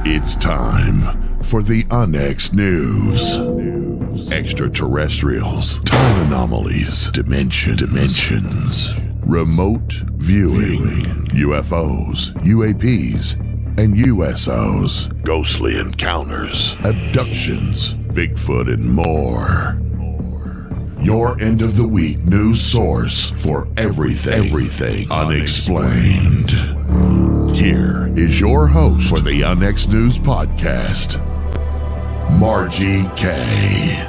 It's time for the UNX News. Extraterrestrials, time anomalies, dimensions, remote viewing, UFOs, UAPs, and USOs, ghostly encounters, abductions, Bigfoot, and more. Your end of the week news source for everything unexplained. Here is your host for the UNX News Podcast, Margie K.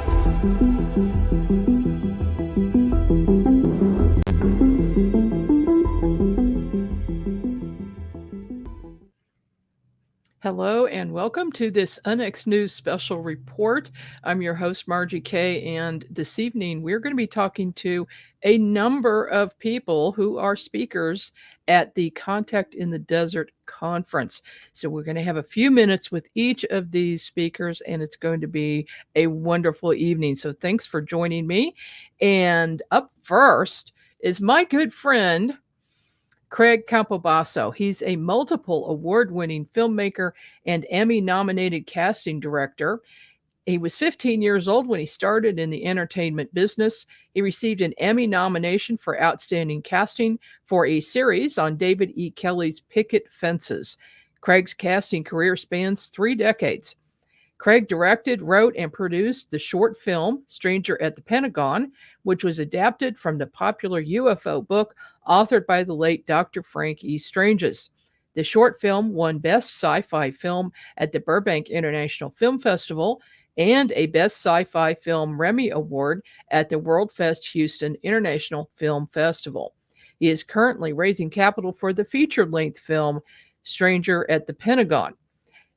Hello and welcome to this UNX News special report. I'm your host, Margie K, and this evening we're going to be talking to a number of people who are speakers at the Contact in the Desert conference. So we're going to have a few minutes with each of these speakers, and it's going to be a wonderful evening. So thanks for joining me. And up first is my good friend, Craig Campobasso. He's a multiple award-winning filmmaker and Emmy-nominated casting director. He was 15 years old when he started in the entertainment business. He received an Emmy nomination for outstanding casting for a series on David E. Kelley's Picket Fences. Craig's casting career spans 3 decades. Craig directed, wrote, and produced the short film Stranger at the Pentagon, which was adapted from the popular UFO book authored by the late Dr. Frank E. Stranges. The short film won Best Sci-Fi Film at the Burbank International Film Festival and a Best Sci-Fi FIlm Remi Award at the Worldfest Houston International Film Festival. He is currently raising capital for the feature-length film Stranger at the Pentagon.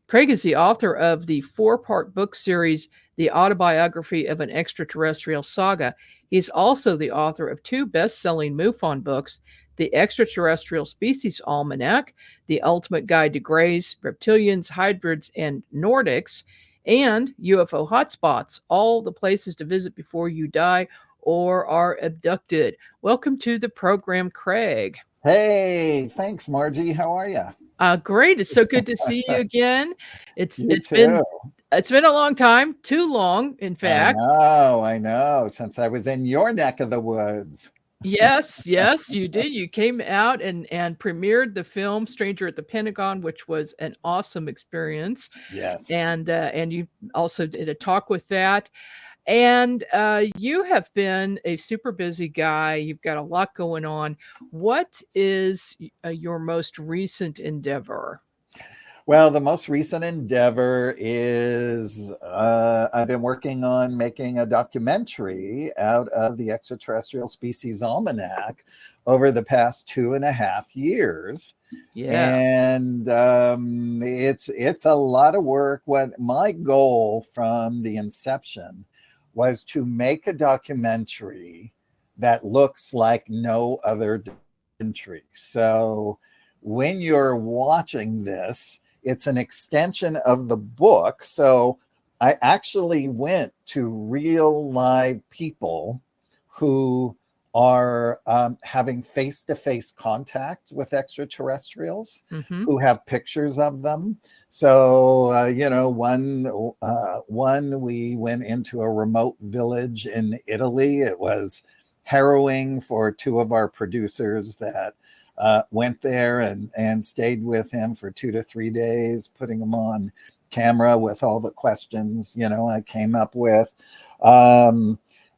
Craig is the author of the 4-part book series, The Autobiography of an Extraterrestrial Saga. He's also the author of 2 best-selling MUFON books, The Extraterrestrial Species Almanac, The Ultimate Guide to Greys, Reptilians, Hybrids, and Nordics, and UFO Hotspots, All the Places to Visit Before You Die or Are Abducted. Welcome to the program, Craig. Hey, thanks, Margie. How are you? Great. It's so good to see you again. It's been a long time, too long, in fact. I know. Since I was in your neck of the woods. Yes, you did. You came out and premiered the film Stranger at the Pentagon, which was an awesome experience. Yes. And you also did a talk with that. And you have been a super busy guy. You've got a lot going on. What is your most recent endeavor? Well, the most recent endeavor is I've been working on making a documentary out of the Extraterrestrial Species Almanac over the past 2.5 years. Yeah. And it's a lot of work. What my goal from the inception was to make a documentary that looks like no other documentary. So when you're watching this, it's an extension of the book. So I actually went to real live people who are having face-to-face contact with extraterrestrials, who have pictures of them. So, one, we went into a remote village in Italy. It was harrowing for 2 of our producers that went there and stayed with him for 2 to 3 days, putting him on camera with all the questions, I came up with.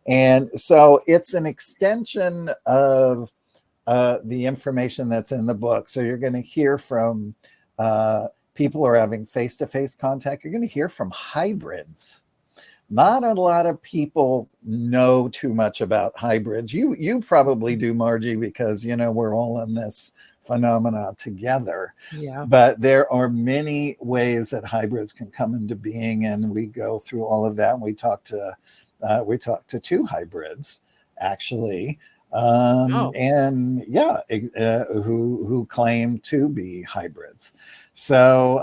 And so it's an extension of the information that's in the book. So you're going to hear from people who are having face-to-face contact. You're going to hear from hybrids. Not a lot of people know too much about hybrids. You probably do, Margie, because, we're all in this phenomena together. Yeah. But there are many ways that hybrids can come into being, and we go through all of that. And we talk to 2 hybrids, actually. Oh. And yeah, who claim to be hybrids. So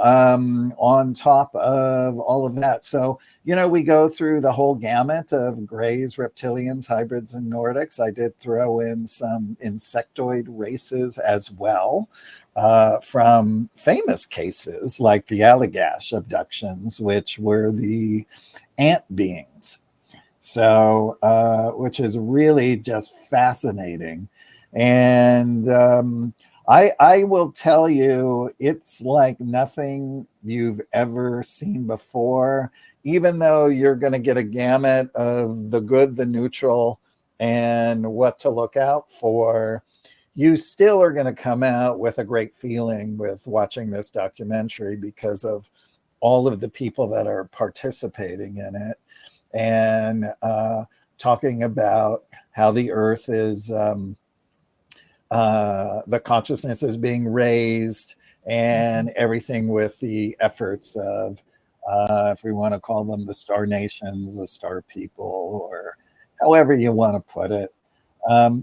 on top of all of that, so we go through the whole gamut of grays, reptilians, hybrids, and Nordics. I did throw in some insectoid races as well, from famous cases like the Allagash abductions, which were the ant beings. So, which is really just fascinating. And I will tell you, it's like nothing you've ever seen before, even though you're going to get a gamut of the good, the neutral, and what to look out for. You still are going to come out with a great feeling with watching this documentary because of all of the people that are participating in it, and talking about how the earth is, the consciousness is being raised, and everything with the efforts of, if we want to call them the star nations, the star people, or however you want to put it.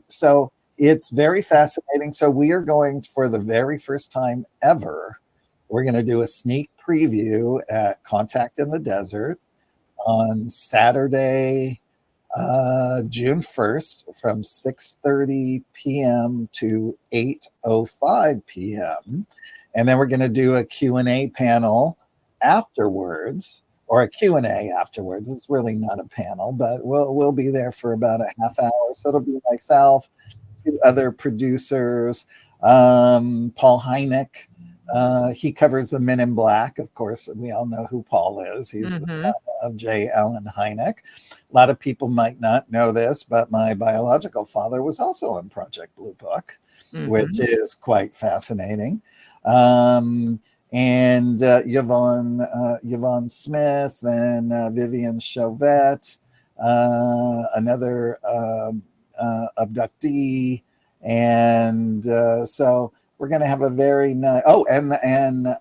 So it's very fascinating. So we are going, for the very first time ever, we're going to do a sneak preview at Contact in the Desert on Saturday, June 1st from 6:30 p.m. to 8:05 p.m. And then we're going to do a Q&A panel afterwards, or a Q&A afterwards. It's really not a panel, but we'll be there for about a half hour. So it'll be myself, two other producers, Paul Hynek. He covers the Men in Black. Of course, we all know who Paul is. He's the son of J. Allen Hynek. A lot of people might not know this, but my biological father was also in Project Blue Book, which is quite fascinating. And Yvonne Smith and Vivian Chauvette, another abductee. And so we're going to have a very nice, and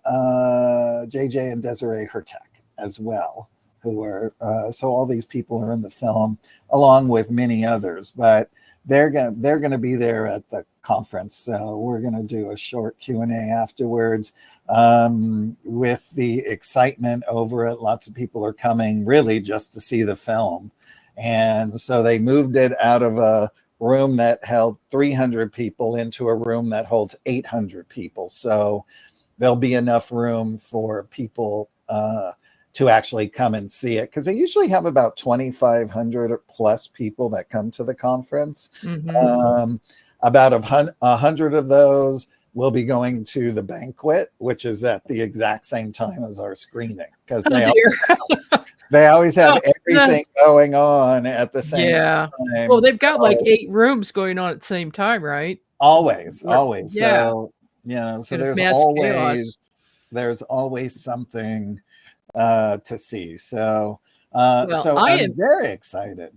JJ and Desiree Hertek as well, who are, so all these people are in the film along with many others, but they're going to be there at the conference. So we're going to do a short Q&A afterwards, with the excitement over it. Lots of people are coming really just to see the film. And so they moved it out of a room that held 300 people into a room that holds 800 people. So there'll be enough room for people to actually come and see it, because they usually have about 2,500 plus people that come to the conference. About 100 of those will be going to the banquet, which is at the exact same time as our screening, because they always have everything going on at the same time. Well, they've got like 8 rooms going on at the same time, right? Always. Yeah. So, so Chaos. there's always something to see. So, so I'm very excited.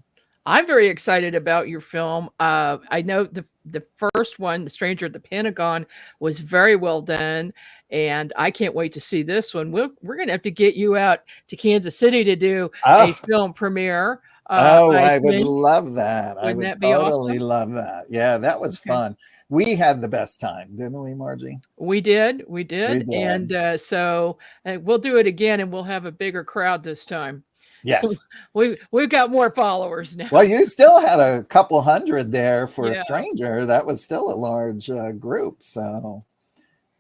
I'm very excited about your film. I know the first one, The Stranger at the Pentagon, was very well done, and I can't wait to see this one. We're going to have to get you out to Kansas City to do a film premiere. I would love that. Wouldn't I would that be totally awesome? love that. Yeah, that was fun. We had the best time, didn't we, Margie? We did. And so we'll do it again, and we'll have a bigger crowd this time. Yes. We've got more followers now. Well, you still had a couple hundred there for a stranger. That was still a large group. So,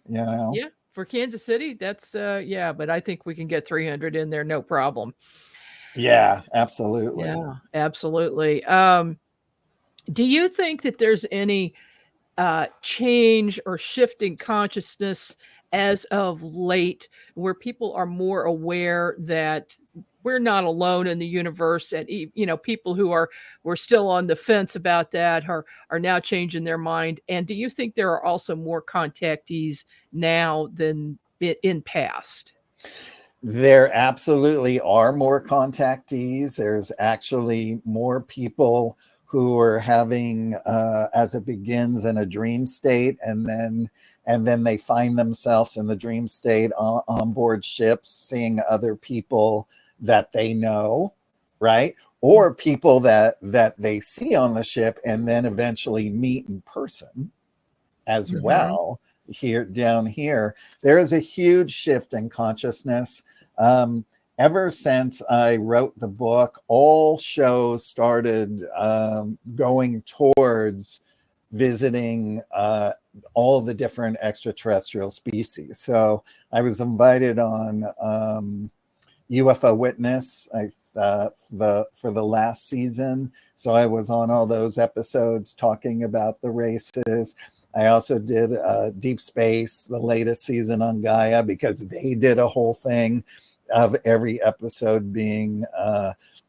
Yeah, for Kansas City, that's but I think we can get 300 in there, no problem. Yeah, absolutely. Yeah, absolutely. Do you think that there's any change or shift in consciousness as of late, where people are more aware that we're not alone in the universe, and people who were still on the fence about that are now changing their mind? And do you think there are also more contactees now than in past? There absolutely are more contactees. There's actually more people who are having, as it begins in a dream state, and then they find themselves in the dream state on board ships, seeing other people that they know, right? or people that they see on the ship and then eventually meet in person as well. Here, down here, there is a huge shift in consciousness. Ever since I wrote the book, all shows started going towards visiting all the different extraterrestrial species. So I was invited on UFO Witness for the last season. So I was on all those episodes talking about the races. I also did Deep Space, the latest season on Gaia, because they did a whole thing of every episode being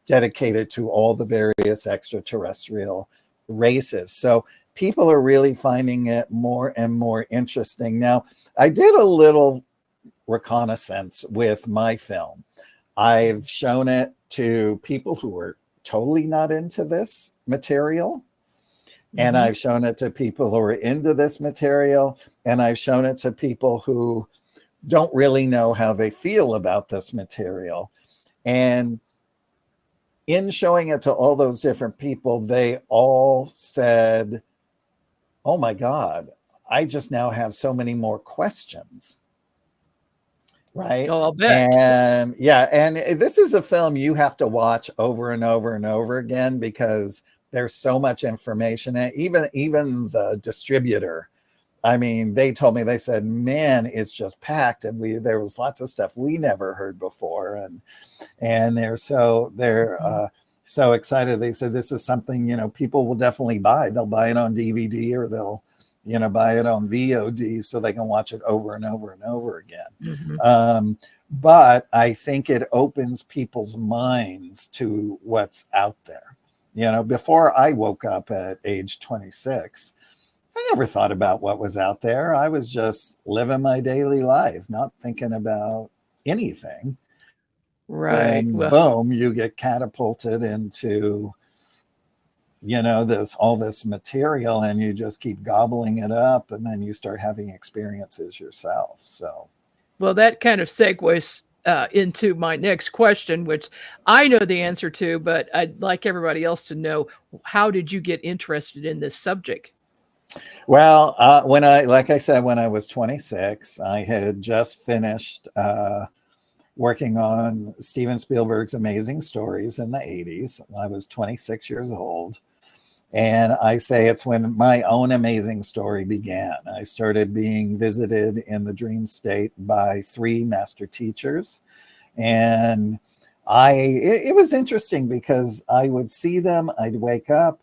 dedicated to all the various extraterrestrial races. So people are really finding it more and more interesting. Now, I did a little reconnaissance with my film. I've shown it to people who are totally not into this material. And I've shown it to people who are into this material. And I've shown it to people who don't really know how they feel about this material. And in showing it to all those different people, they all said, oh my God, I just now have so many more questions. Right. Oh, I'll bet. And yeah, and this is a film you have to watch over and over and over again, because there's so much information. And even the distributor, I mean, they told me, they said, man, it's just packed. And there was lots of stuff we never heard before. And they're so excited. They said, this is something, people will definitely buy. They'll buy it on DVD, or they'll, buy it on VOD so they can watch it over and over and over again. But I think it opens people's minds to what's out there. Before I woke up at age 26, I never thought about what was out there. I was just living my daily life, not thinking about anything. Right. And boom, you get catapulted into, all this material, and you just keep gobbling it up, and then you start having experiences yourself. So, well, that kind of segues into my next question, which I know the answer to, but I'd like everybody else to know, how did you get interested in this subject? Well, like I said, when I was 26, I had just finished working on Steven Spielberg's Amazing Stories in the 80s. I was 26 years old. And I say it's when my own amazing story began. I started being visited in the dream state by 3 master teachers. And it was interesting, because I would see them, I'd wake up,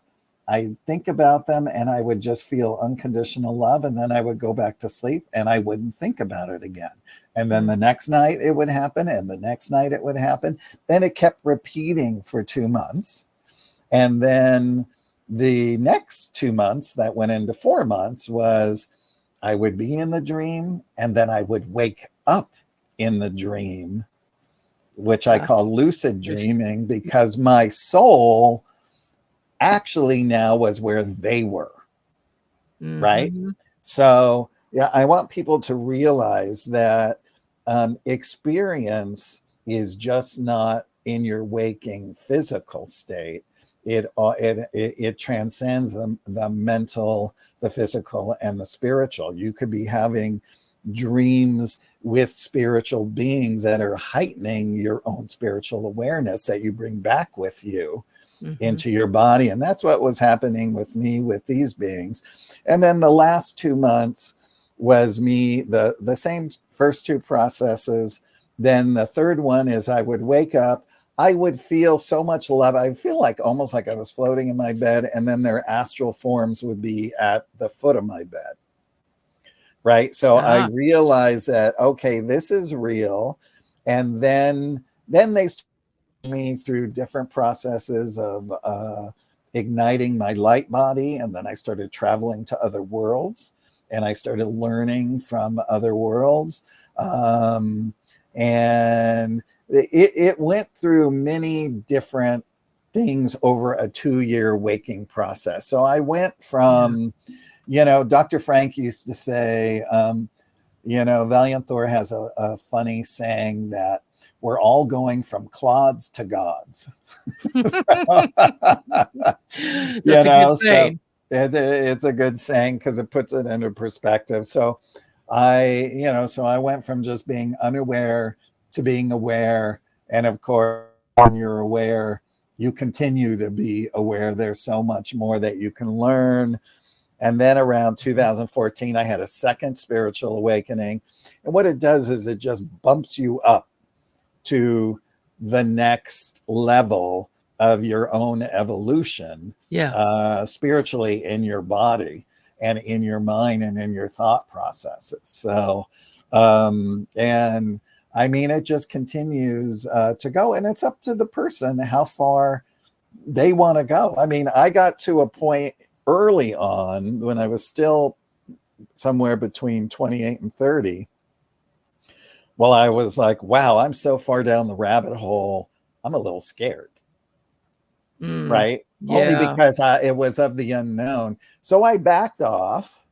I'd think about them, and I would just feel unconditional love. And then I would go back to sleep, and I wouldn't think about it again. And then the next night it would happen, and the next night it would happen. Then it kept repeating for 2 months. And then the next 2 months that went into 4 months was, I would be in the dream, and then I would wake up in the dream, which I call lucid dreaming, because my soul actually now was where they were. Right. So yeah, I want people to realize that experience is just not in your waking physical state. It transcends the mental, the physical, and the spiritual. You could be having dreams with spiritual beings that are heightening your own spiritual awareness that you bring back with you into your body. And that's what was happening with me with these beings. And then the last 2 months was me, the same first 2 processes. Then the third one is I would wake up, I would feel so much love. I feel like almost like I was floating in my bed, and then their astral forms would be at the foot of my bed. Right. So I realized that, okay, this is real. And then they started me through different processes of igniting my light body. And then I started traveling to other worlds, and I started learning from other worlds. And it went through many different things over a 2-year waking process. So I went from, Dr. Frank used to say, Valiant Thor has a funny saying that we're all going from clods to gods. That's a good saying. It's a good saying because it puts it into perspective. So I went from just being unaware to being aware. And of course, when you're aware, you continue to be aware. There's so much more that you can learn. And then around 2014, I had a second spiritual awakening. And what it does is it just bumps you up to the next level of your own evolution, spiritually in your body and in your mind and in your thought processes. So, and I mean, it just continues to go, and it's up to the person how far they want to go. I mean, I got to a point early on when I was still somewhere between 28 and 30. Well, I was like, wow, I'm so far down the rabbit hole. I'm a little scared. Right? Yeah. Only because it was of the unknown. So I backed off,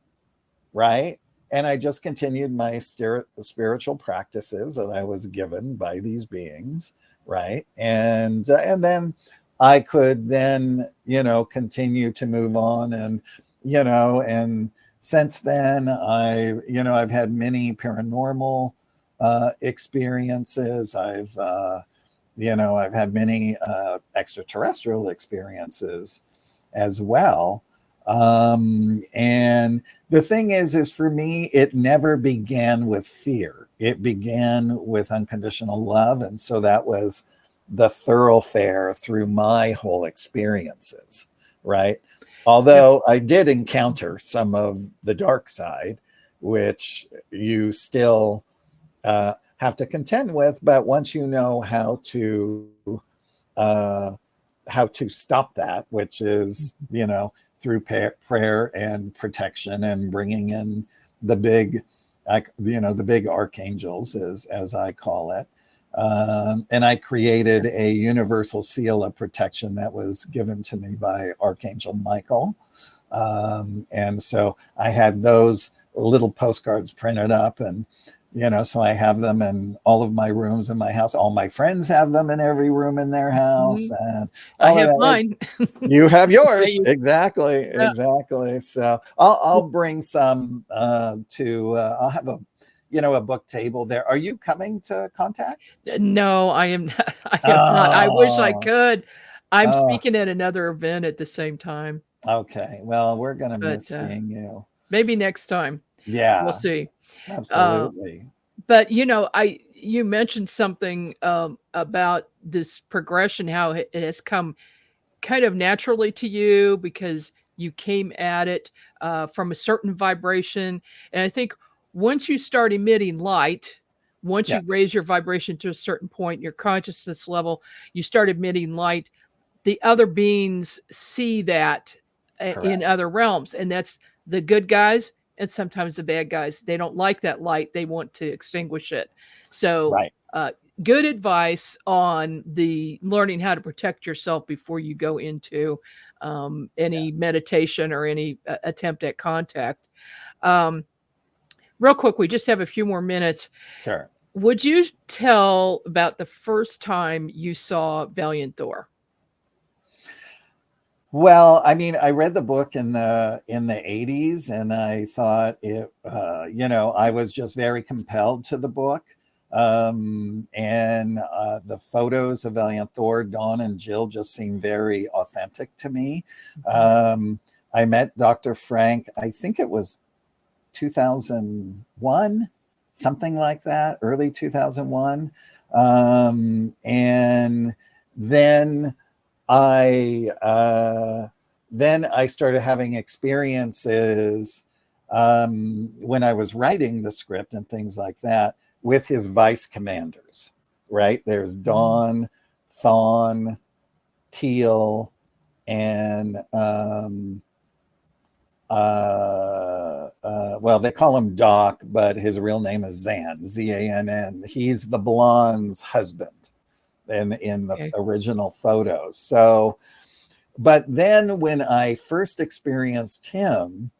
right? And I just continued my spiritual practices that I was given by these beings, right? And then I could then, continue to move on. And, and since then, I've had many paranormal experiences. I've had many extraterrestrial experiences as well. And the thing is for me, it never began with fear. It began with unconditional love. And so that was the thoroughfare through my whole experiences, right? Although I did encounter some of the dark side, which you still have to contend with, but once you know how to stop that, which is through prayer and protection and bringing in the big archangels, as I call it, and I created a universal seal of protection that was given to me by Archangel Michael, and so I had those little postcards printed up, and so I have them in all of my rooms in my house. All my friends have them in every room in their house. And I have mine. You have yours. Exactly. So I'll bring some I'll have a book table there. Are you coming to Contact? No, I am not. I am not. I wish I could. I'm speaking at another event at the same time. Okay. Well, we're going to miss seeing you. Maybe next time. Yeah. We'll see. Absolutely. But you mentioned something about this progression, how it has come kind of naturally to you because you came at it from a certain vibration. And I think once you start emitting light, once you raise your vibration to a certain point, your consciousness level, you start emitting light, the other beings see that in other realms. And that's the good guys and sometimes the bad guys. They don't like that light. They want to extinguish it. So good advice on the learning how to protect yourself before you go into any meditation or any attempt at contact. Real quick, we just have a few more minutes. Sure. Would you tell about the first time you saw Valiant Thor? Well, I mean, I read the book in the 80s, and I thought it, I was just very compelled to the book. And the photos of Valiant Thor, Dawn and Jill, just seemed very authentic to me. I met Dr. Frank, I think it was 2001, something like that, early 2001. And then I started having experiences when I was writing the script and things like that with his vice commanders, right? There's Dawn, Thawne, Teal, and well, they call him Doc, but his real name is Zan, Z-A-N-N. He's the blonde's husband in the original photos. So, but then when I first experienced him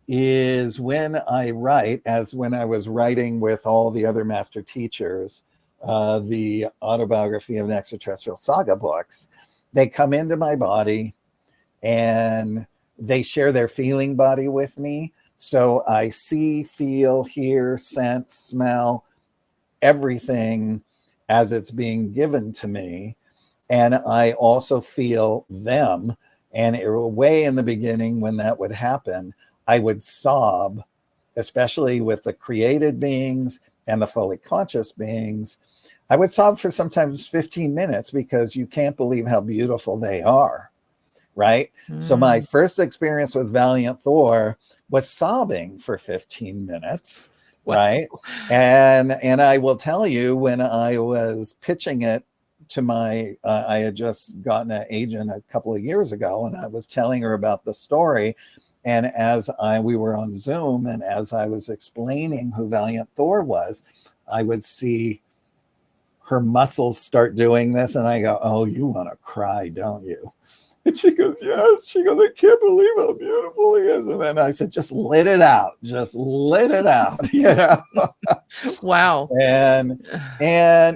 is when I when I was writing with all the other master teachers the Autobiography of an Extraterrestrial Saga books, they come into my body and they share their feeling body with me. So I see, feel, hear, sense, smell, everything as it's being given to me. And I also feel them. And way in the beginning, when that would happen, I would sob, especially with the created beings and the fully conscious beings. I would sob for sometimes 15 minutes because you can't believe how beautiful they are, right? So my first experience with Valiant Thor was sobbing for 15 minutes, right? And I will tell you, when I was pitching it to my, I had just gotten an agent a couple of years ago, and I was telling her about the story. And as we were on Zoom, and as I was explaining who Valiant Thor was, I would see her muscles start doing this. And I go, oh, you want to cry, don't you? And she goes, yes. She goes, I can't believe how beautiful he is. And then I said, just let it out. Just let it out. You know? Wow. And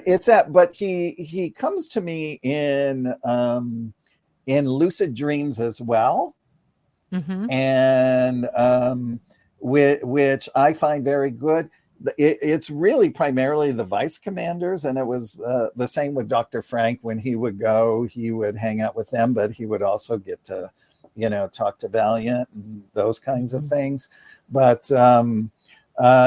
it's that, but he comes to me in lucid dreams as well. Mm-hmm. And which I find very good. It's really primarily the vice commanders, and it was the same with Dr. Frank. When he would go, he would hang out with them, but he would also get to, talk to Valiant and those kinds of things. But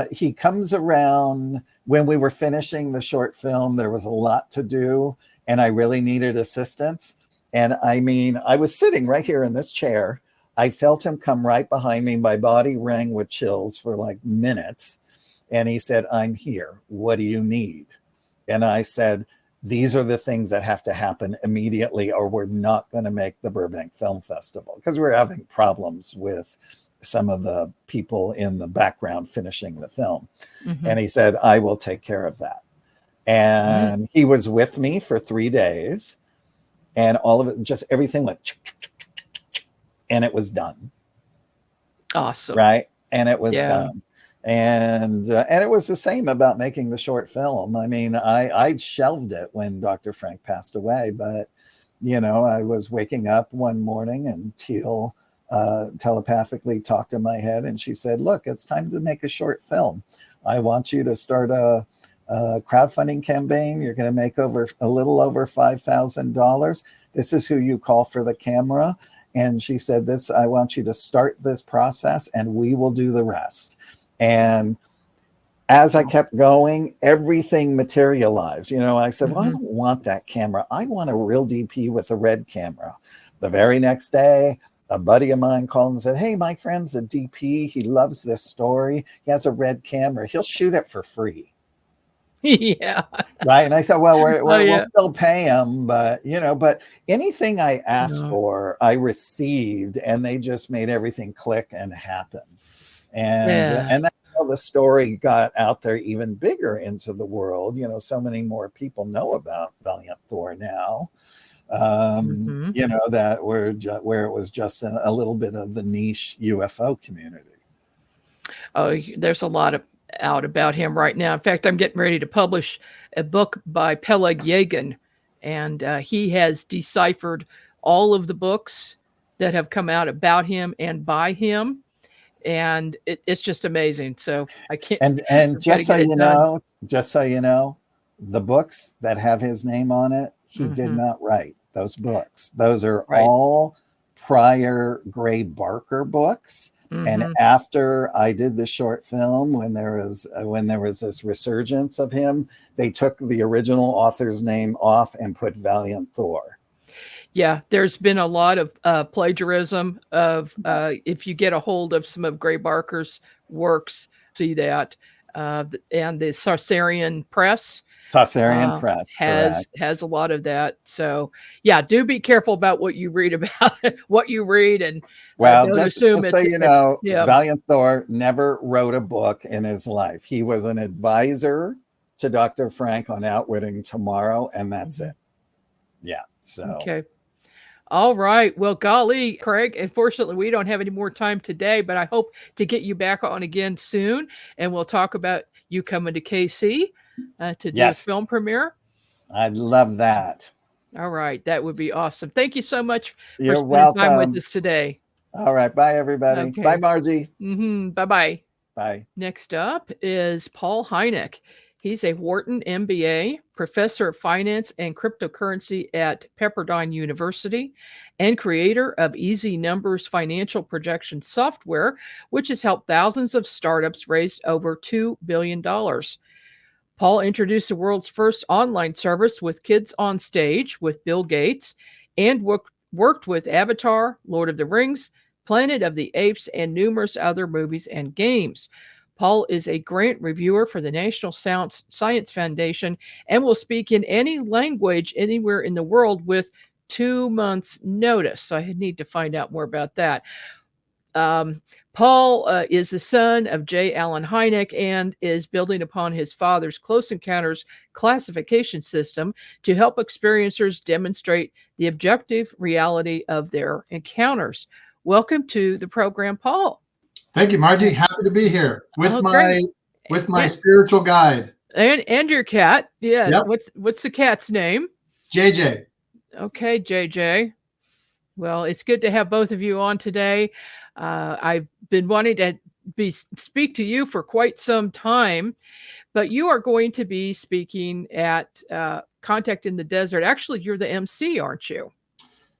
he comes around when we were finishing the short film. There was a lot to do, and I really needed assistance. And I mean, I was sitting right here in this chair. I felt him come right behind me. My body rang with chills for like minutes. And he said, I'm here. What do you need? And I said, these are the things that have to happen immediately, or we're not going to make the Burbank Film Festival, because we're having problems with some of the people in the background finishing the film. Mm-hmm. And he said, I will take care of that. And he was with me for 3 days, and all of it, just everything went, and it was done. Awesome. Right. And it was done. And it was the same about making the short film. I mean, I shelved it when Dr. Frank passed away, but, I was waking up one morning and Teal telepathically talked to my head, and she said, look, it's time to make a short film. I want you to start a crowdfunding campaign. You're going to make a little over $5,000. This is who you call for the camera. And she said, I want you to start this process, and we will do the rest. And as I kept going, everything materialized. I said, well, I don't want that camera. I want a real DP with a red camera. The very next day, a buddy of mine called and said, hey, my friend's a DP. He loves this story. He has a red camera. He'll shoot it for free. Yeah. Right. And I said, well, we'll still pay him. But, but anything I asked for, I received, and they just made everything click and happen. And that's how the story got out there even bigger into the world. So many more people know about Valiant Thor now, that where it was just a little bit of the niche UFO community. Oh, there's a lot out about him right now. In fact, I'm getting ready to publish a book by Peleg Yegan, and he has deciphered all of the books that have come out about him and by him. And it's just amazing. So I can't. And just so you know, the books that have his name on it, he did not write those books. Those are all prior Gray Barker books. And after I did the short film, when there was this resurgence of him, they took the original author's name off and put Valiant Thor. Yeah, there's been a lot of plagiarism of if you get a hold of some of Gray Barker's works, see that. And the Sarcarian Press. Sarcarian Press has a lot of that. So yeah, do be careful about what you read about what you read, and don't assume just so Valiant Thor never wrote a book in his life. He was an advisor to Dr. Frank on Outwitting Tomorrow, and that's it. Yeah. So okay. All right. Well, golly, Craig, unfortunately, we don't have any more time today, but I hope to get you back on again soon, and we'll talk about you coming to KC. to do a Yes. film premiere? I'd love that. All right, that would be awesome. Thank you so much for You're spending time with welcome. us today. All right. Bye, everybody. Okay. Bye, Margie. Bye-bye. Bye. Next up is Paul Hynek. He's a Wharton MBA, professor of finance and cryptocurrency at Pepperdine University, and creator of Easy Numbers financial projection software, which has helped thousands of startups raise over $2 billion. Paul introduced the world's first online service with Kids on Stage with Bill Gates, and worked with Avatar, Lord of the Rings, Planet of the Apes, and numerous other movies and games. Paul is a grant reviewer for the National Science Foundation and will speak in any language anywhere in the world with 2 months' notice. So I need to find out more about that. Paul is the son of J. Allen Hynek and is building upon his father's Close Encounters classification system to help experiencers demonstrate the objective reality of their encounters. Welcome to the program, Paul. Thank you, Margie. Happy to be here with my Yeah. spiritual guide. And your cat. Yeah. Yep. What's the cat's name? JJ. Okay, JJ. Well, it's good to have both of you on today. I've been wanting to speak to you for quite some time, but you are going to be speaking at Contact in the Desert. Actually, you're the MC, aren't you?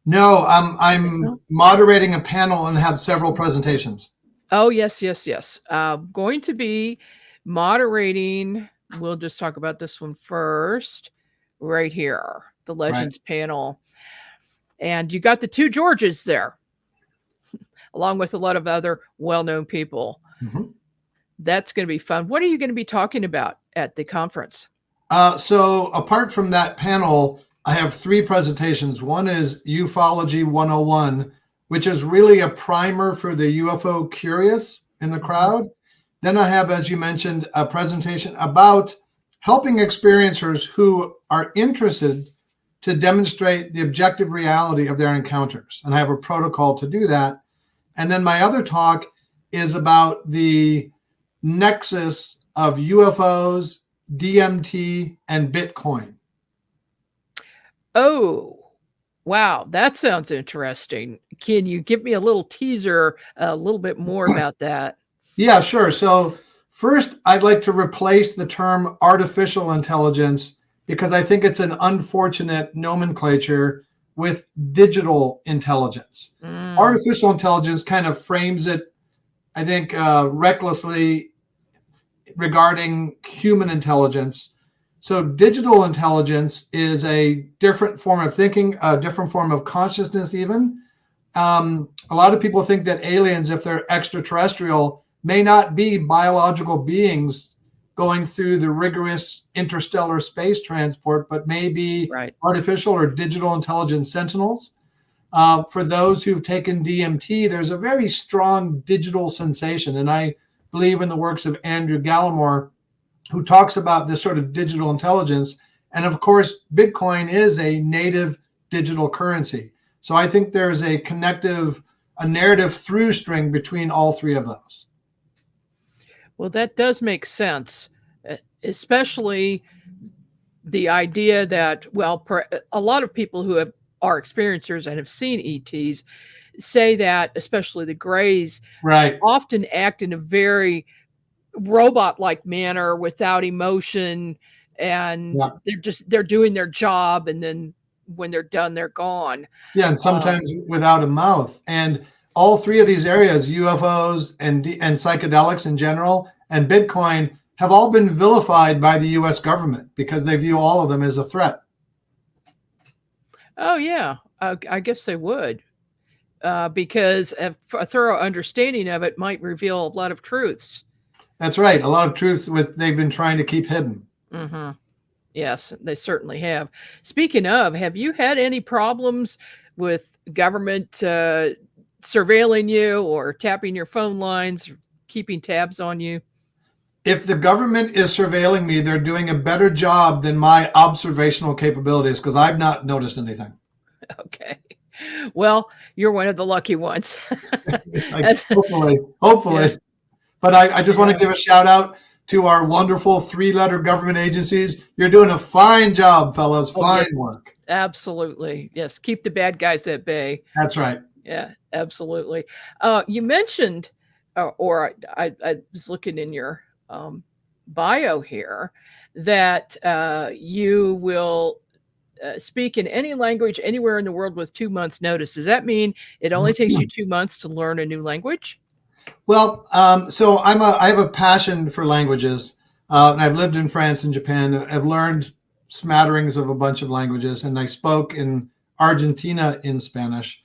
No, I'm moderating a panel and have several presentations. Oh, yes. Going to be moderating. We'll just talk about this one first, right here, the Legends panel. And you got the two Georges there, along with a lot of other well-known people. Mm-hmm. That's going to be fun. What are you going to be talking about at the conference? So apart from that panel, I have 3 presentations. One is Ufology 101, which is really a primer for the UFO curious in the crowd. Then I have, as you mentioned, a presentation about helping experiencers who are interested to demonstrate the objective reality of their encounters. And I have a protocol to do that. And then my other talk is about the nexus of UFOs, DMT, and Bitcoin. Oh, wow. That sounds interesting. Can you give me a little teaser, a little bit more about that? Yeah, sure. So first, I'd like to replace the term artificial intelligence because I think it's an unfortunate nomenclature with digital intelligence. Artificial intelligence kind of frames it, I think, recklessly regarding human intelligence. So digital intelligence is a different form of thinking, a different form of consciousness even. A lot of people think that aliens, if they're extraterrestrial, may not be biological beings going through the rigorous interstellar space transport, but may be artificial or digital intelligence sentinels. For those who've taken DMT, there's a very strong digital sensation. And I believe in the works of Andrew Gallimore, who talks about this sort of digital intelligence. And of course, Bitcoin is a native digital currency. So I think there's a narrative through string between all 3 of those. Well, that does make sense, especially the idea that, well, a lot of people who are experiencers and have seen ETs say that, especially the Greys, often act in a very robot-like manner without emotion, and they're doing their job, and then when they're done, they're gone. Yeah, and sometimes without a mouth. And all 3 of these areas, UFOs and psychedelics in general, and Bitcoin, have all been vilified by the U.S. government because they view all of them as a threat. Oh, yeah, I guess they would, because a thorough understanding of it might reveal a lot of truths. That's right. A lot of truths they've been trying to keep hidden. Mm-hmm. Yes, they certainly have. Speaking of, have you had any problems with government surveilling you or tapping your phone lines, or keeping tabs on you? If the government is surveilling me, they're doing a better job than my observational capabilities, because I've not noticed anything. Okay. Well, you're one of the lucky ones. Hopefully. Yeah. But I just want to give a shout out to our wonderful 3-letter government agencies. You're doing a fine job, fellas. Fine yes, work. Absolutely. Yes. Keep the bad guys at bay. That's right. Yeah, absolutely. You mentioned, or I was looking in your bio here, that you will speak in any language anywhere in the world with 2 months' notice. Does that mean it only takes you 2 months to learn a new language? Well, so I have a passion for languages, and I've lived in France and Japan. I've learned smatterings of a bunch of languages, and I spoke in Argentina in Spanish.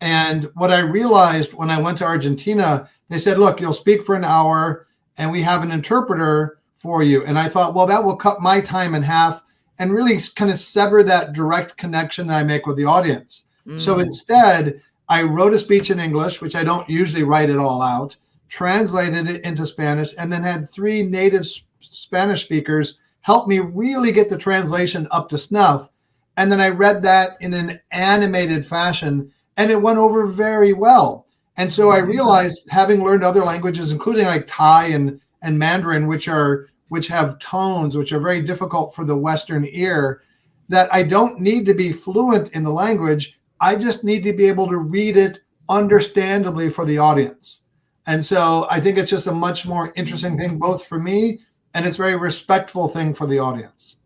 And what I realized when I went to Argentina, they said, look, you'll speak for an hour and we have an interpreter for you. And I thought, well, that will cut my time in half and really kind of sever that direct connection that I make with the audience. So instead, I wrote a speech in English, which I don't usually write it all out, translated it into Spanish, and then had 3 native Spanish speakers help me really get the translation up to snuff. And then I read that in an animated fashion, and it went over very well. And so I realized, having learned other languages, including like Thai and Mandarin, which have tones which are very difficult for the Western ear, that I don't need to be fluent in the language. I just need to be able to read it understandably for the audience. And so I think it's just a much more interesting thing, both for me, and it's a very respectful thing for the audience.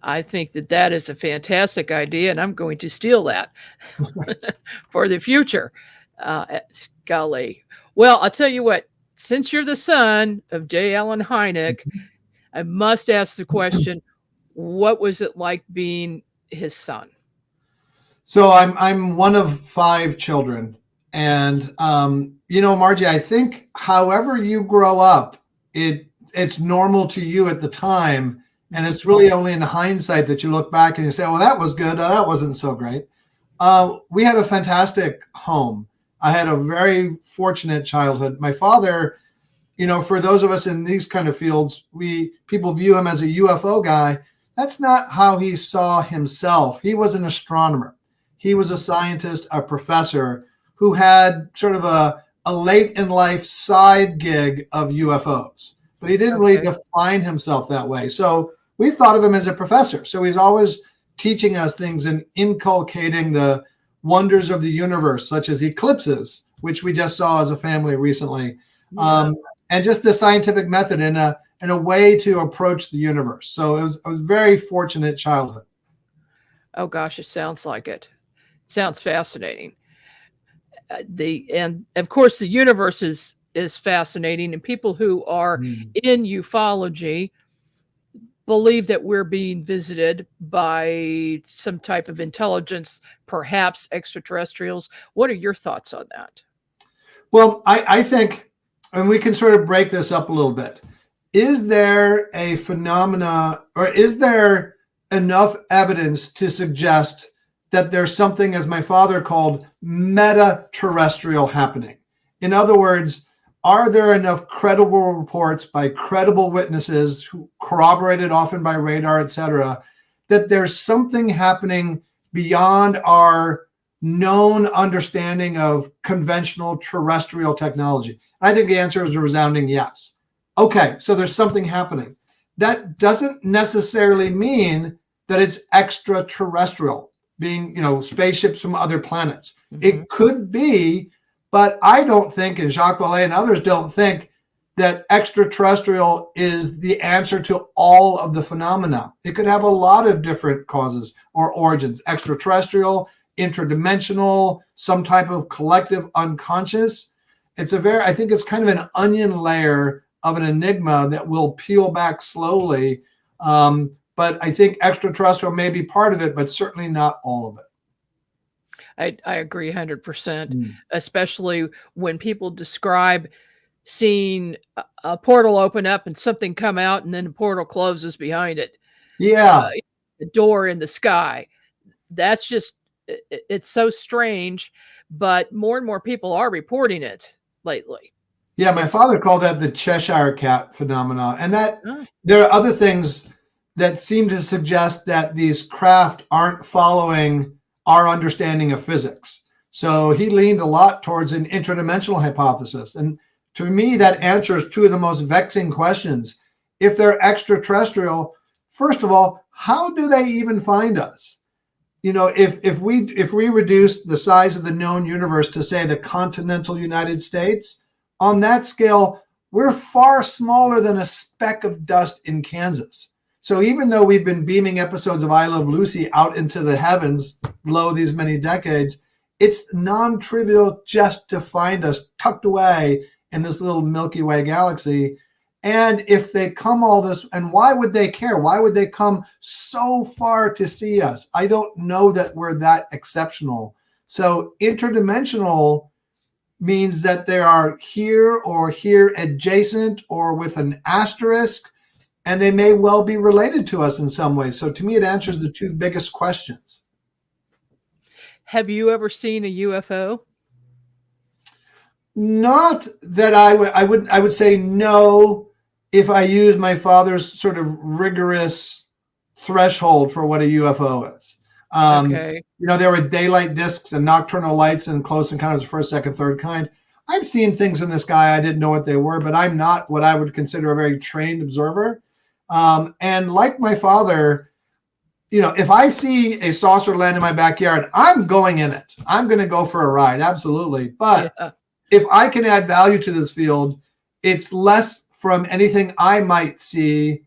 I think that is a fantastic idea, and I'm going to steal that for the future. Golly. Well, I'll tell you what, since you're the son of J. Allen Hynek, I must ask the question, what was it like being his son? So I'm one of 5 children. And, Margie, I think however you grow up, it's normal to you at the time. And it's really only in hindsight that you look back and you say, well, that was good. That wasn't so great. We had a fantastic home. I had a very fortunate childhood. My father, for those of us in these kind of fields, people view him as a UFO guy. That's not how he saw himself. He was an astronomer. He was a scientist, a professor who had sort of a late in life side gig of UFOs, but he didn't really define himself that way. So we thought of him as a professor. So he's always teaching us things and inculcating the wonders of the universe, such as eclipses, which we just saw as a family recently, and just the scientific method in a way to approach the universe. So it was very fortunate childhood. Oh gosh, it sounds like it. Sounds fascinating. And of course, the universe is fascinating, and people who are in ufology believe that we're being visited by some type of intelligence, perhaps extraterrestrials. What are your thoughts on that? Well, I think, and we can sort of break this up a little bit. Is there a phenomena, or is there enough evidence to suggest that there's something, as my father called, meta-terrestrial happening? In other words, are there enough credible reports by credible witnesses, who corroborated often by radar, et cetera, that there's something happening beyond our known understanding of conventional terrestrial technology? I think the answer is a resounding yes. Okay, so there's something happening. That doesn't necessarily mean that it's extraterrestrial, being, spaceships from other planets. It could be, but I don't think, and Jacques Vallée and others don't think, that extraterrestrial is the answer to all of the phenomena. It could have a lot of different causes or origins: extraterrestrial, interdimensional, some type of collective unconscious. I think it's kind of an onion layer of an enigma that will peel back slowly. But I think extraterrestrial may be part of it, but certainly not all of it. I agree 100%, especially when people describe seeing a portal open up and something come out and then the portal closes behind it. Yeah. The door in the sky. That's just, it's so strange, but more and more people are reporting it lately. Yeah, my father called that the Cheshire Cat phenomena. And that there are other things that seem to suggest that these craft aren't following our understanding of physics. So he leaned a lot towards an interdimensional hypothesis. And to me, that answers two of the most vexing questions. If they're extraterrestrial, first of all, how do they even find us? You know, if we reduce the size of the known universe to, say, the continental United States, on that scale, we're far smaller than a speck of dust in Kansas. So even though we've been beaming episodes of I Love Lucy out into the heavens, lo these many decades, it's non-trivial just to find us tucked away in this little Milky Way galaxy. And if they come all this, and why would they care? Why would they come so far to see us? I don't know that we're that exceptional. So interdimensional means that they are here or here adjacent or with an asterisk, and they may well be related to us in some way. So to me, it answers the two biggest questions. Have you ever seen a UFO? Not that I would say no if I use my father's sort of rigorous threshold for what a UFO is. Okay. You know, there were daylight discs and nocturnal lights and close encounters of first, second, third kind. I've seen things in the sky. I didn't know what they were, but I'm not what I would consider a very trained observer. And like my father, you know, if I see a saucer land in my backyard, I'm going in it. I'm going to go for a ride. Absolutely. But if I can add value to this field, it's less from anything I might see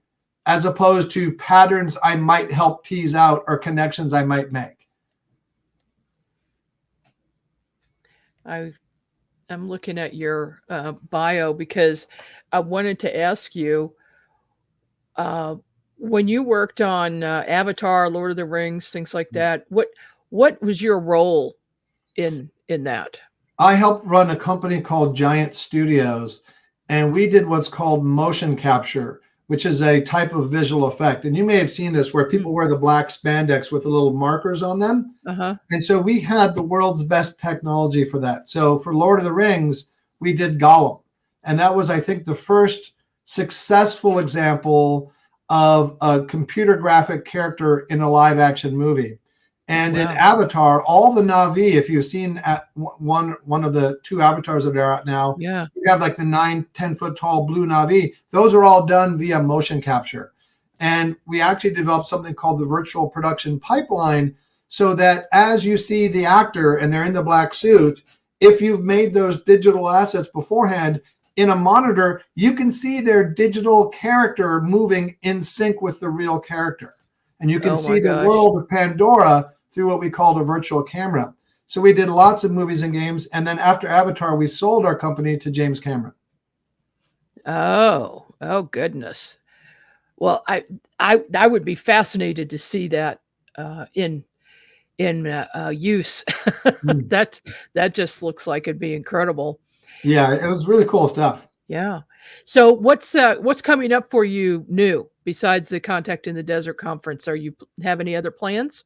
as opposed to patterns I might help tease out or connections I might make. I'm looking at your bio because I wanted to ask you, when you worked on Avatar, Lord of the Rings, things like that, what was your role in that? I helped run a company called Giant Studios, and we did what's called motion capture, which is a type of visual effect. And you may have seen this where people wear the black spandex with the little markers on them. And so we had the world's best technology for that. So for Lord of the Rings, we did Gollum. And that was, I think, the first successful example of a computer graphic character in a live action movie. And in Avatar, all the Na'vi, if you've seen one of the two avatars that are out now, you have like the 9-10 foot tall blue Na'vi. Those are all done via motion capture. And we actually developed something called the virtual production pipeline, so that as you see the actor and they're in the black suit, if you've made those digital assets beforehand, in a monitor, you can see their digital character moving in sync with the real character. And you can see the world of Pandora through what we called a virtual camera. So we did lots of movies and games. And then after Avatar, we sold our company to James Cameron. Oh goodness. Well, I would be fascinated to see that in use. That just looks like it'd be incredible. Yeah, it was really cool stuff. Yeah. So what's coming up for you new besides the Contact in the Desert conference? Are you have any other plans?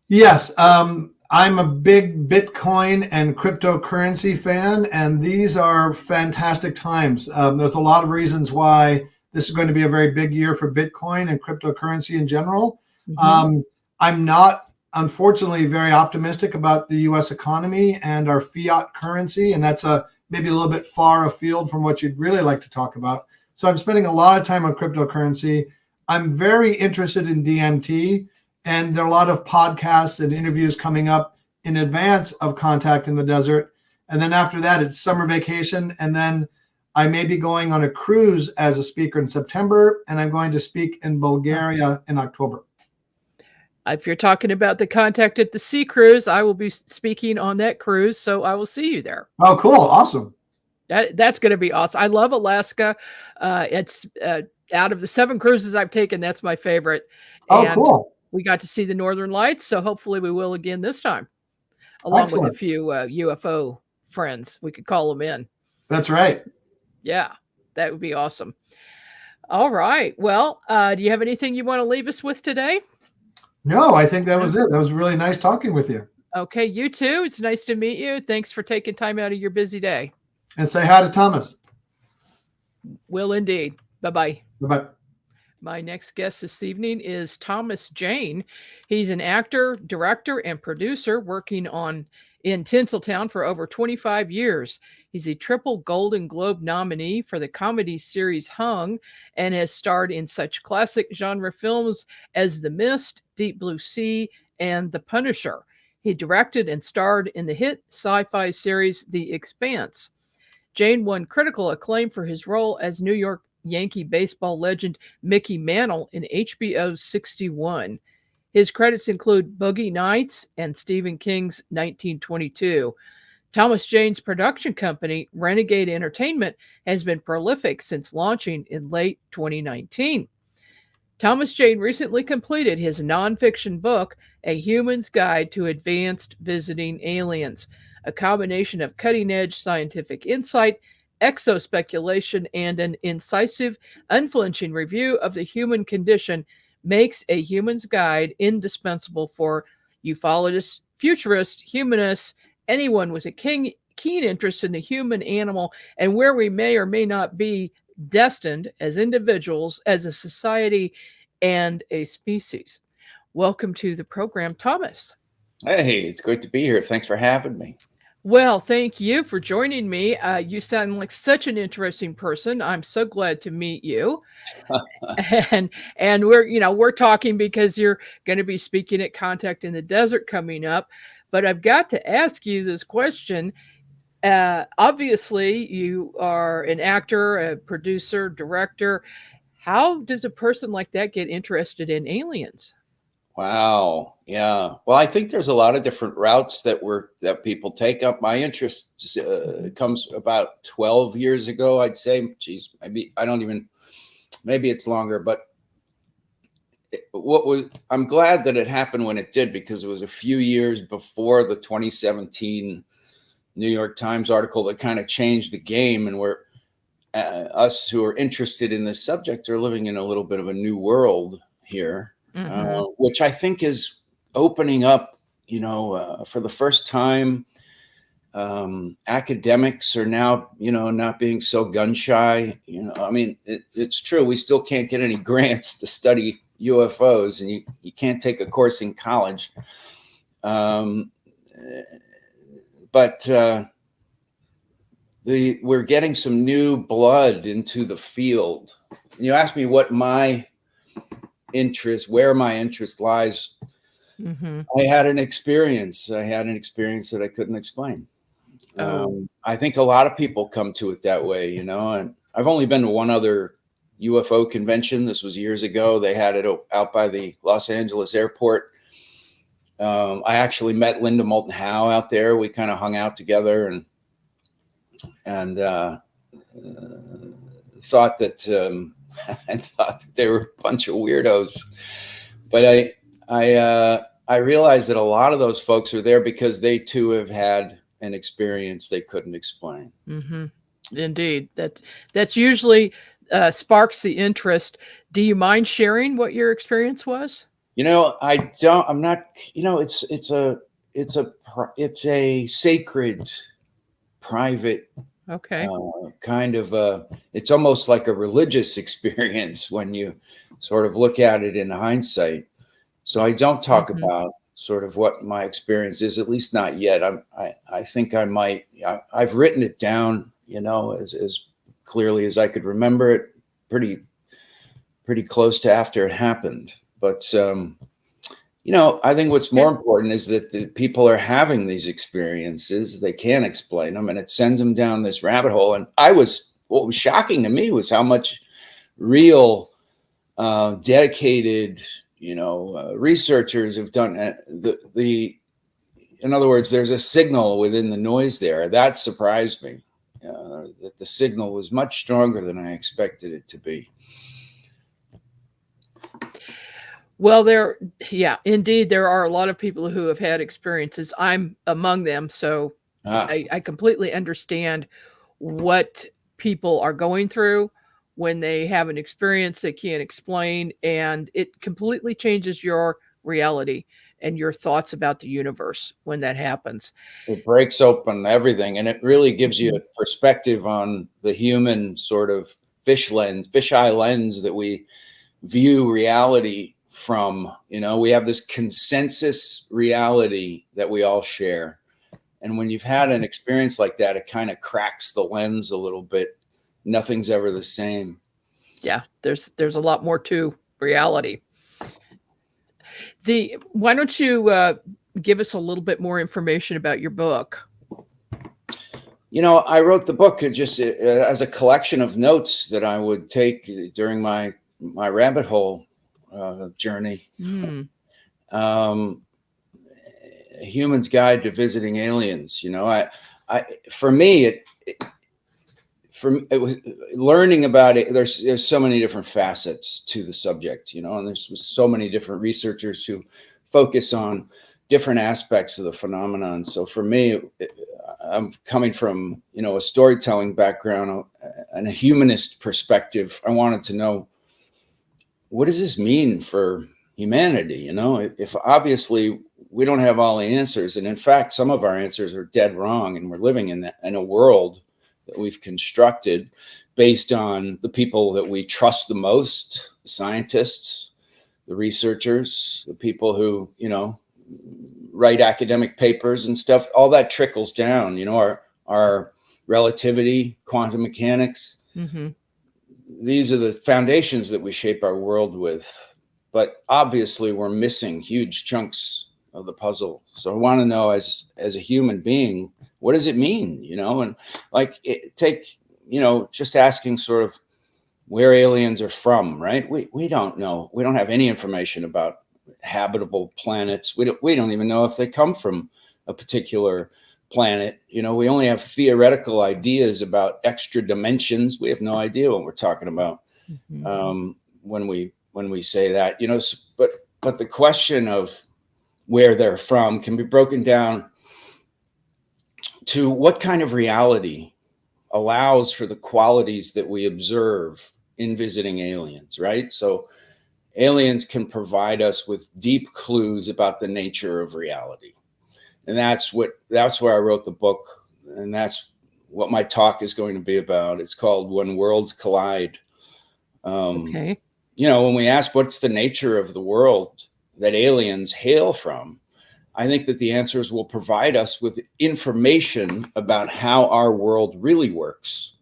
Yes. I'm a big Bitcoin and cryptocurrency fan, and these are fantastic times. There's a lot of reasons why this is going to be a very big year for Bitcoin and cryptocurrency in general. I'm not, unfortunately, very optimistic about the U.S. economy and our fiat currency, and that's maybe a little bit far afield from what you'd really like to talk about. So I'm spending a lot of time on cryptocurrency. I'm very interested in DMT, and there are a lot of podcasts and interviews coming up in advance of Contact in the Desert. And then after that, it's summer vacation. And then I may be going on a cruise as a speaker in September, and I'm going to speak in Bulgaria in October. If you're talking about the Contact at the Sea cruise, I will be speaking on that cruise, so I will see you there. Oh, cool. Awesome. That's going to be awesome. I love Alaska. It's out of the 7 cruises I've taken, that's my favorite. Oh, and cool. We got to see the Northern Lights, so hopefully we will again this time, along Excellent. with a few UFO friends. We could call them in. That's right. Yeah, that would be awesome. All right. Well, do you have anything you want to leave us with today? No, I think that was it. That was really nice talking with you. Okay, you too. It's nice to meet you. Thanks for taking time out of your busy day. And say hi to Thomas. Will indeed. Bye-bye. Bye-bye. My next guest this evening is Thomas Jane. He's an actor, director, and producer working in Tinseltown for over 25 years. He's a triple Golden Globe nominee for the comedy series Hung and has starred in such classic genre films as The Mist, Deep Blue Sea, and The Punisher. He directed and starred in the hit sci-fi series The Expanse. Jane won critical acclaim for his role as New York Yankee baseball legend Mickey Mantle in HBO's 61. His credits include Boogie Nights and Stephen King's 1922. Thomas Jane's production company, Renegade Entertainment, has been prolific since launching in late 2019. Thomas Jane recently completed his nonfiction book, A Human's Guide to Advanced Visiting Aliens, a combination of cutting-edge scientific insight, exospeculation, and an incisive, unflinching review of the human condition makes A Human's Guide indispensable for ufologists, futurists, humanists, anyone with a keen interest in the human animal and where we may or may not be destined as individuals, as a society, and a species. Welcome to the program, Thomas. Hey, it's great to be here. Thanks for having me. Well, thank you for joining me. You sound like such an interesting person. I'm so glad to meet you. and we're talking because you're going to be speaking at Contact in the Desert coming up. But I've got to ask you this question. Obviously, you are an actor, a producer, director. How does a person like that get interested in aliens? Wow. Yeah. Well, I think there's a lot of different routes that people take up. My interest comes about 12 years ago, I'd say. Geez, maybe it's longer, but I'm glad that it happened when it did, because it was a few years before the 2017 New York Times article that kind of changed the game, and where us who are interested in this subject are living in a little bit of a new world here. Mm-hmm. Which I think is opening up, for the first time. Academics are now, not being so gun shy. It's true. We still can't get any grants to study UFOs, and you can't take a course in college. But we're getting some new blood into the field. You asked me where my interest lies. Mm-hmm. I had an experience that I couldn't explain. I think a lot of people come to it that way, and I've only been to one other UFO convention. This was years ago. They had it out by the Los Angeles airport. I actually met Linda Moulton Howe out there. We kind of hung out together and thought that I thought that they were a bunch of weirdos, but I realized that a lot of those folks are there because they too have had an experience they couldn't explain. Mm-hmm. Indeed, that's usually sparks the interest. Do you mind sharing what your experience was? I don't. I'm not. It's a sacred, private. Okay. Kind of it's almost like a religious experience when you sort of look at it in hindsight. So I don't talk mm-hmm. about sort of what my experience is, at least not yet. I think I might. I've written it down, as clearly as I could remember it, pretty close to after it happened. But I think what's more important is that the people are having these experiences. They can't explain them, and it sends them down this rabbit hole. And what was shocking to me was how much real, dedicated, researchers have done in other words, there's a signal within the noise there. That surprised me, that the signal was much stronger than I expected it to be. Well, indeed, there are a lot of people who have had experiences. I'm among them, so I completely understand what people are going through when they have an experience they can't explain, and it completely changes your reality and your thoughts about the universe when that happens. It breaks open everything, and it really gives you a perspective on the human sort of fisheye lens that we view reality from. We have this consensus reality that we all share. And when you've had an experience like that, it kind of cracks the lens a little bit. Nothing's ever the same. Yeah, there's a lot more to reality. Why don't you give us a little bit more information about your book? I wrote the book just as a collection of notes that I would take during my rabbit hole journey. A Human's Guide to Visiting Aliens. For me, it was learning about it. There's so many different facets to the subject, and there's so many different researchers who focus on different aspects of the phenomenon. So for me, I'm coming from, a storytelling background and a humanist perspective. I wanted to know, what does this mean for humanity? If obviously we don't have all the answers, and in fact, some of our answers are dead wrong, and we're living in a world that we've constructed based on the people that we trust the most, the scientists, the researchers, the people who, write academic papers and stuff. All that trickles down, our relativity, quantum mechanics. Mm-hmm. These are the foundations that we shape our world with. But obviously we're missing huge chunks of the puzzle. So I want to know, as a human being, what does it mean? And just asking sort of where aliens are from, right? We don't know. We don't have any information about habitable planets. We don't even know if they come from a particular planet. We only have theoretical ideas about extra dimensions. We have no idea what we're talking about. Mm-hmm. When we say that, but the question of where they're from can be broken down to what kind of reality allows for the qualities that we observe in visiting aliens, right? So aliens can provide us with deep clues about the nature of reality. And that's where I wrote the book. And that's what my talk is going to be about. It's called When Worlds Collide. Okay. When we ask what's the nature of the world that aliens hail from, I think that the answers will provide us with information about how our world really works.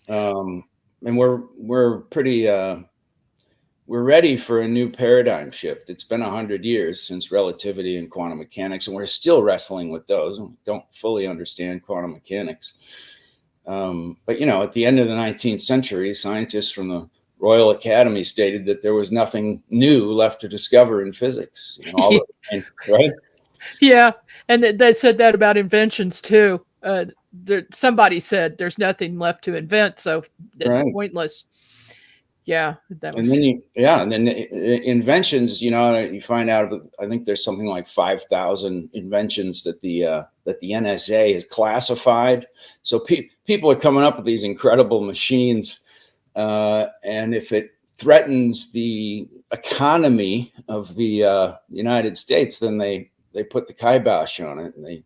And we're pretty, we're ready for a new paradigm shift. It's been 100 years since relativity and quantum mechanics, and we're still wrestling with those. We don't fully understand quantum mechanics. But, at the end of the 19th century, scientists from the Royal Academy stated that there was nothing new left to discover in physics. Right? Yeah. And they said that about inventions too. Somebody said there's nothing left to invent, so it's pointless. Yeah, that was. And then inventions. You find out. I think there's something like 5,000 inventions that the NSA has classified. So people are coming up with these incredible machines, and if it threatens the economy of the United States, then they put the kibosh on it, and they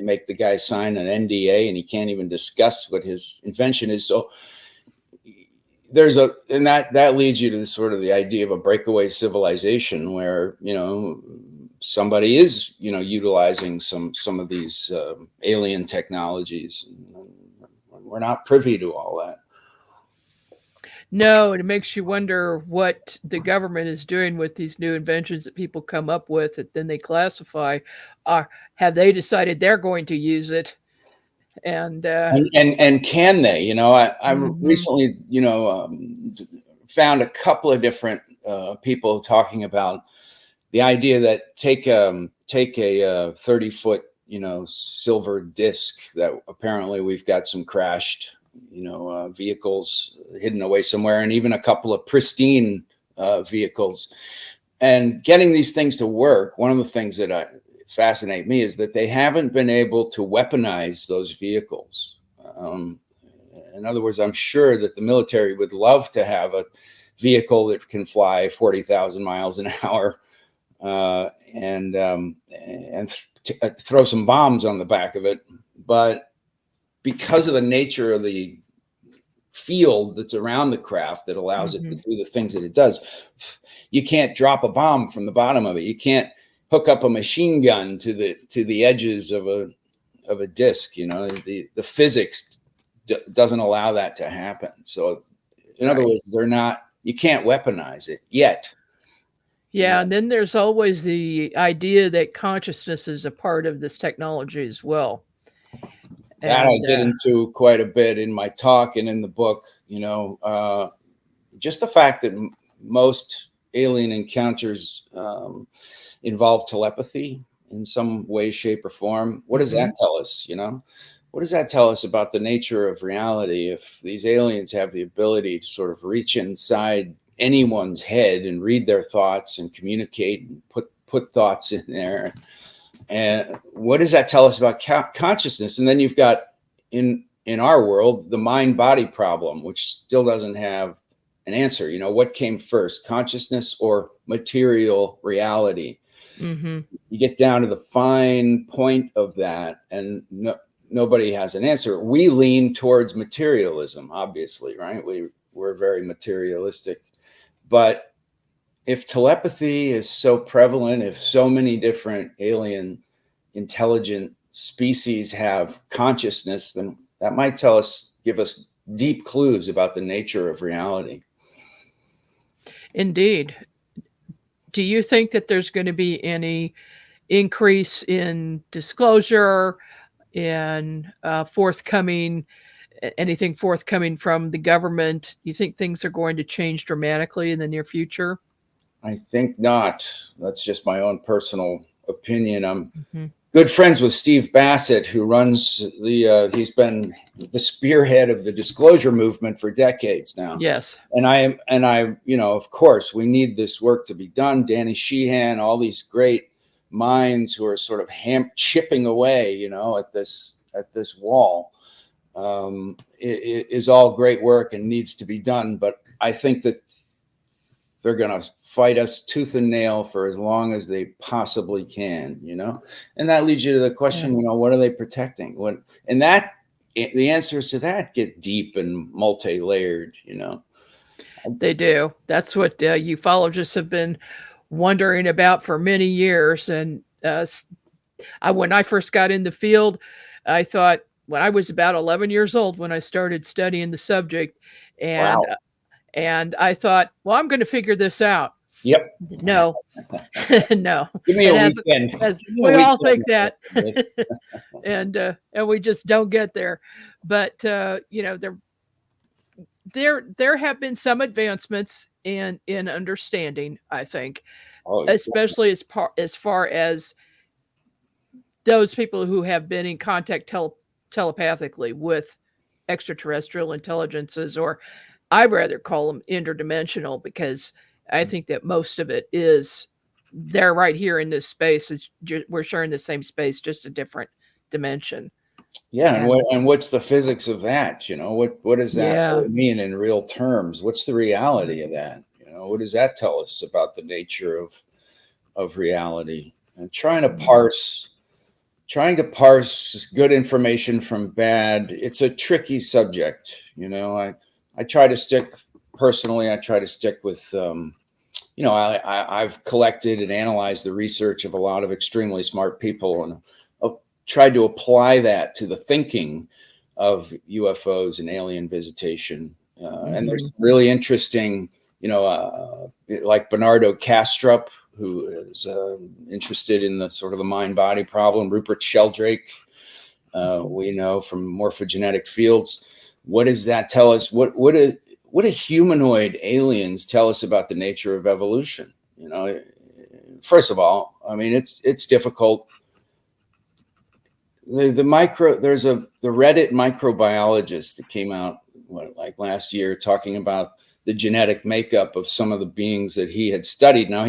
make the guy sign an NDA, and he can't even discuss what his invention is. So that leads you to sort of the idea of a breakaway civilization where, somebody is, utilizing some of these alien technologies. We're not privy to all that. No, and it makes you wonder what the government is doing with these new inventions that people come up with that then they classify. Have they decided they're going to use it? And can they? I recently, found a couple of different people talking about the idea that take a 30-foot, silver disc that apparently we've got some crashed, vehicles hidden away somewhere, and even a couple of pristine vehicles, and getting these things to work. One of the things that fascinate me is that they haven't been able to weaponize those vehicles. In other words, I'm sure that the military would love to have a vehicle that can fly 40,000 miles an hour and throw some bombs on the back of it. But because of the nature of the field that's around the craft that allows it to do the things that it does. You can't drop a bomb from the bottom of it. You can't hook up a machine gun to the edges of a disc. The physics doesn't allow that to happen. So in other words, you can't weaponize it yet. Yeah, and then there's always the idea that consciousness is a part of this technology as well. That I get into quite a bit in my talk and in the book. Just the fact that most alien encounters involve telepathy in some way, shape, or form. What does that tell us? What does that tell us about the nature of reality? If these aliens have the ability to sort of reach inside anyone's head and read their thoughts and communicate and put thoughts in there, and what does that tell us about consciousness? And then you've got in our world the mind-body problem, which still doesn't have an answer. What came first, consciousness or material reality? You get down to the fine point of that, and nobody has an answer. We lean towards materialism, obviously, right? We're very materialistic. But if telepathy is so prevalent, if so many different alien intelligent species have consciousness, then that might give us deep clues about the nature of reality. Indeed. Do you think that there's going to be any increase in disclosure, in anything forthcoming from the government? You think things are going to change dramatically in the near future? I think not. That's just my own personal opinion. I'm good friends with Steve Bassett, who runs he's been the spearhead of the disclosure movement for decades now. Yes. And I, of course, we need this work to be done. Danny Sheehan, all these great minds who are sort of chipping away, at this wall. It is all great work and needs to be done. But I think that they're going to fight us tooth and nail for as long as they possibly can, and that leads you to the question, what are they protecting? The answers to that get deep and multi-layered, They do. That's what ufologists have been wondering about for many years. And when I first got in the field, I thought, when I was about 11 years old, when I started studying the subject, and Wow. And I thought, well, I'm going to figure this out. Yep. No, no. Give me a weekend. We all think that, and we just don't get there. But there have been some advancements in understanding, I think, especially as far as those people who have been in contact telepathically with extraterrestrial intelligences, or I'd rather call them interdimensional, because I think that most of it is they're right here in this space. We're sharing the same space, just a different dimension. Yeah, and what's the physics of that? What does that mean in real terms? What's the reality of that? What does that tell us about the nature of reality? And trying to parse good information from bad. It's a tricky subject. I try to stick with, I've collected and analyzed the research of a lot of extremely smart people, and I've tried to apply that to the thinking of UFOs and alien visitation. And there's really interesting, like Bernardo Kastrup, who is interested in the sort of the mind-body problem. Rupert Sheldrake, we know from morphogenetic fields. What does that tell us? What do humanoid aliens tell us about the nature of evolution? First of all, I mean, it's difficult. There's the Reddit microbiologist that came out last year, talking about the genetic makeup of some of the beings that he had studied. Now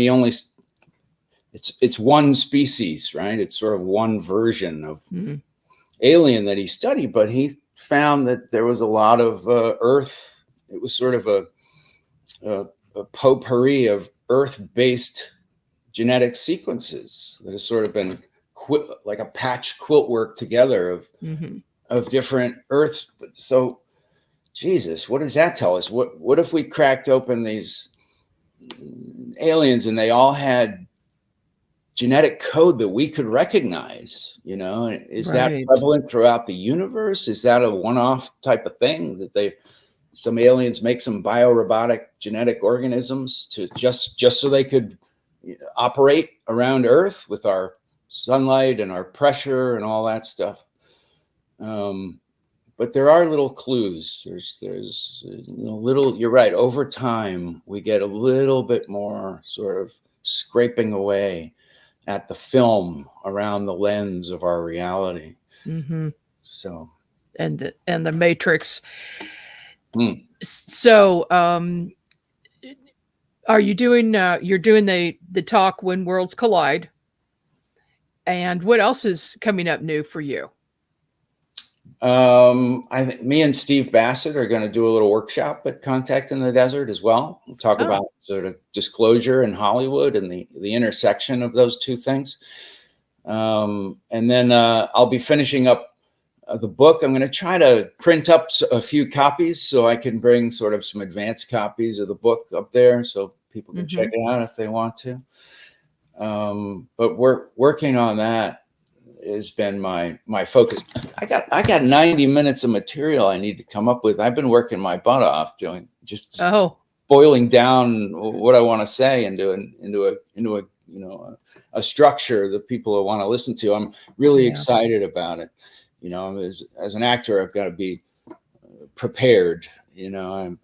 it's one species, right? It's sort of one version of alien that he studied, but he found that there was a lot of Earth. It was sort of a potpourri of Earth-based genetic sequences that has sort of been like a patch quilt work together of different Earths. So Jesus, what does that tell us? What if we cracked open these aliens and they all had genetic code that we could recognize? You know, is that Right. prevalent throughout the universe? Is that a one-off type of thing that some aliens make some biorobotic genetic organisms to just so they could operate around Earth with our sunlight and our pressure and all that stuff? But there are little clues. There's little. You're right. Over time, we get a little bit more sort of scraping away at the film around the lens of our reality. Mm-hmm. So, and the Matrix. Mm. So, are you doing? You're doing the talk When Worlds Collide, and what else is coming up new for you? I think me and Steve Bassett are going to do a little workshop at Contact in the Desert as well. We'll talk about sort of disclosure in Hollywood and the intersection of those two things. And then I'll be finishing up the book. I'm going to try to print up a few copies so I can bring sort of some advanced copies of the book up there so people can check it out if they want to. But we're working on that. Has been my focus. I got 90 minutes of material I need to come up with. I've been working my butt off doing just boiling down what I want to say into a structure that people will want to listen to. I'm really excited about it. You know, as an actor, I've got to be prepared. You know,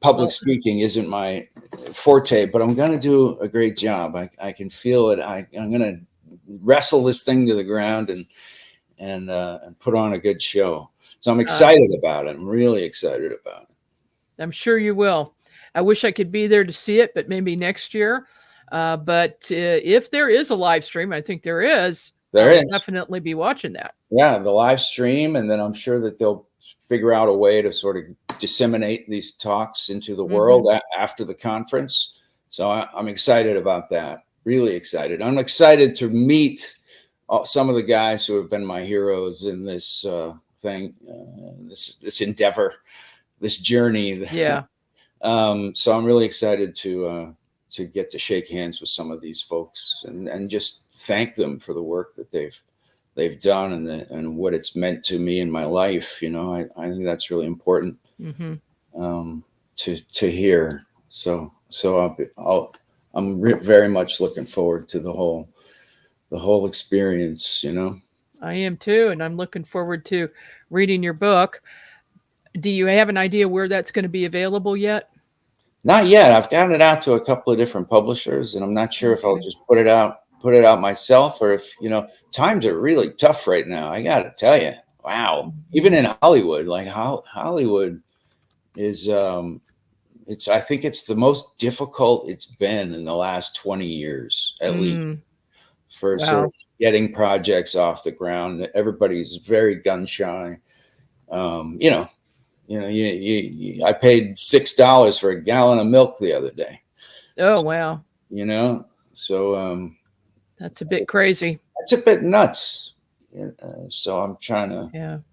public speaking isn't my forte, but I'm going to do a great job. I can feel it. I'm going to wrestle this thing to the ground and put on a good show. So I'm excited about it. I'm really excited about it. I'm sure you will. I wish I could be there to see it, but maybe next year. But if there is a live stream, I think there is. I'll definitely be watching that. Yeah, the live stream, and then I'm sure that they'll figure out a way to sort of disseminate these talks into the world after the conference. So I'm excited about that. Really excited. I'm excited to meet some of the guys who have been my heroes in this thing, this endeavor, this journey. Yeah. So I'm really excited to get to shake hands with some of these folks and just thank them for the work that they've done and what it's meant to me in my life. You know, I think that's really important to hear. So I'm very much looking forward to the whole experience. You know, I am too, and I'm looking forward to reading your book. Do you have an idea where that's going to be available yet? Not yet. I've gotten it out to a couple of different publishers, and I'm not sure if I'll just put it out myself, or if, you know, times are really tough right now. I got to tell you, wow. Even in Hollywood, like Hollywood is, I think it's the most difficult it's been in the last 20 years, at least, for sort of getting projects off the ground. Everybody's very gun shy. I paid $6 for a gallon of milk the other day. Oh, wow. You know, so that's a bit crazy. That's a bit nuts. So I'm trying to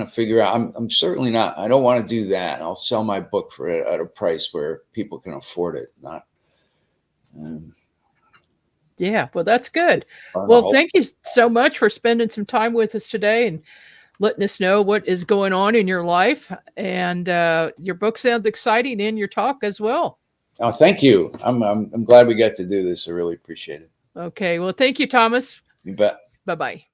figure out. I'm certainly not. I don't want to do that. I'll sell my book at a price where people can afford it. Not. Yeah, well, that's good. Well, thank you so much for spending some time with us today and letting us know what is going on in your life. And your book sounds exciting, and your talk as well. Oh, thank you. I'm glad we got to do this. I really appreciate it. Okay. Well, thank you, Thomas. You bet. Bye-bye.